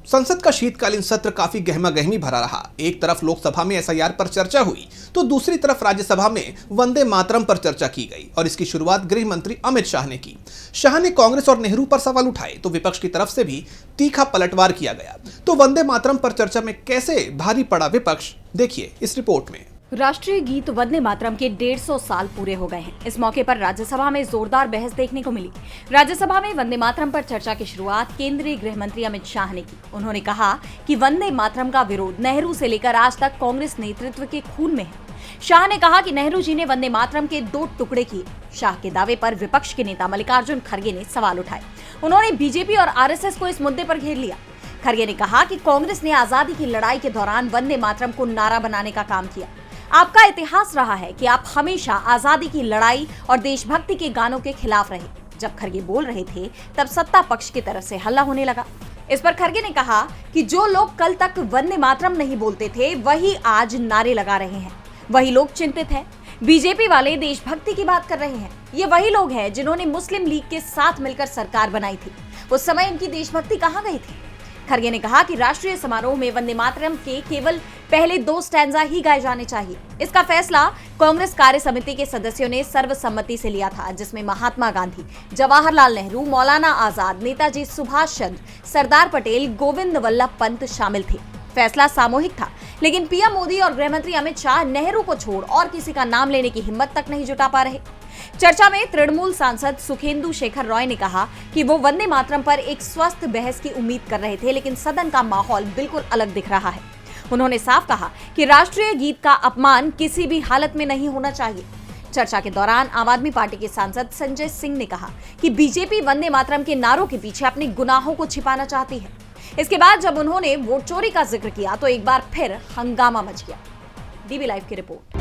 संसद का शीतकालीन सत्र काफी गहमा गहमी भरा रहा। एक तरफ लोकसभा में एसआईआर पर चर्चा हुई तो दूसरी तरफ राज्यसभा में वंदे मातरम पर चर्चा की गई और इसकी शुरुआत गृह मंत्री अमित शाह ने की। शाह ने कांग्रेस और नेहरू पर सवाल उठाए तो विपक्ष की तरफ से भी तीखा पलटवार किया गया। तो वंदे मातरम पर चर्चा में कैसे भारी पड़ा विपक्ष, देखिए इस रिपोर्ट में। राष्ट्रीय गीत वंदे मातरम के 150 साल पूरे हो गए हैं। इस मौके पर राज्यसभा में जोरदार बहस देखने को मिली। राज्यसभा में वंदे मातरम पर चर्चा की शुरुआत केंद्रीय गृह मंत्री अमित शाह ने की। उन्होंने कहा कि वंदे मातरम का विरोध नेहरू से लेकर आज तक कांग्रेस नेतृत्व के खून में है। शाह ने कहा कि नेहरू जी ने वंदे मातरम के 2 टुकड़े किए। शाह के दावे पर विपक्ष के नेता मल्लिकार्जुन खड़गे ने सवाल उठाए। उन्होंने बीजेपी और आरएसएस को इस मुद्दे पर घेर लिया। खड़गे ने कहा कि कांग्रेस ने आजादी की लड़ाई के दौरान वंदे मातरम को नारा बनाने का काम किया। आपका इतिहास रहा है कि आप हमेशा आजादी की लड़ाई और देशभक्ति के गानों के खिलाफ रहे। जब खड़गे बोल रहे थे तब सत्ता पक्ष की तरफ से हल्ला होने लगा। इस पर खड़गे ने कहा कि जो लोग कल तक वंदे मातरम नहीं बोलते थे वही आज नारे लगा रहे हैं। वही लोग चिंतित हैं। बीजेपी वाले देशभक्ति की बात कर रहे हैं। ये वही लोग हैं जिन्होंने मुस्लिम लीग के साथ मिलकर सरकार बनाई थी। उस समय इनकी देशभक्ति कहां गई थी? खड़गे ने कहा कि राष्ट्रीय समारोह में वंदे मातरम के केवल पहले 2 स्टैंजा ही गाए जाने चाहिए। इसका फैसला कांग्रेस कार्य समिति के सदस्यों ने सर्वसम्मति से लिया था, जिसमें महात्मा गांधी, जवाहरलाल नेहरू, मौलाना आजाद, नेताजी सुभाष चंद्र, सरदार पटेल, गोविंद वल्लभ पंत शामिल थे। फैसला सामूहिक था, लेकिन पीएम मोदी और गृह मंत्री अमित शाह नेहरू को छोड़ और किसी का नाम लेने की हिम्मत तक नहीं जुटा पा रहे। चर्चा में तृणमूल सांसद सुखेंदु शेखर रॉय ने कहा कि वो वंदे मातरम पर एक स्वस्थ बहस की उम्मीद कर रहे थे, लेकिन सदन का माहौल बिल्कुल अलग दिख रहा है। उन्होंने साफ कहा कि राष्ट्रीय गीत का अपमान किसी भी हालत में नहीं होना चाहिए। चर्चा के दौरान आम आदमी पार्टी के सांसद संजय सिंह ने कहा कि बीजेपी वंदे मातरम के नारों के पीछे अपने गुनाहों को छिपाना चाहती है। इसके बाद जब उन्होंने वोट चोरी का जिक्र किया तो एक बार फिर हंगामा मच गया। डीबी लाइव की रिपोर्ट।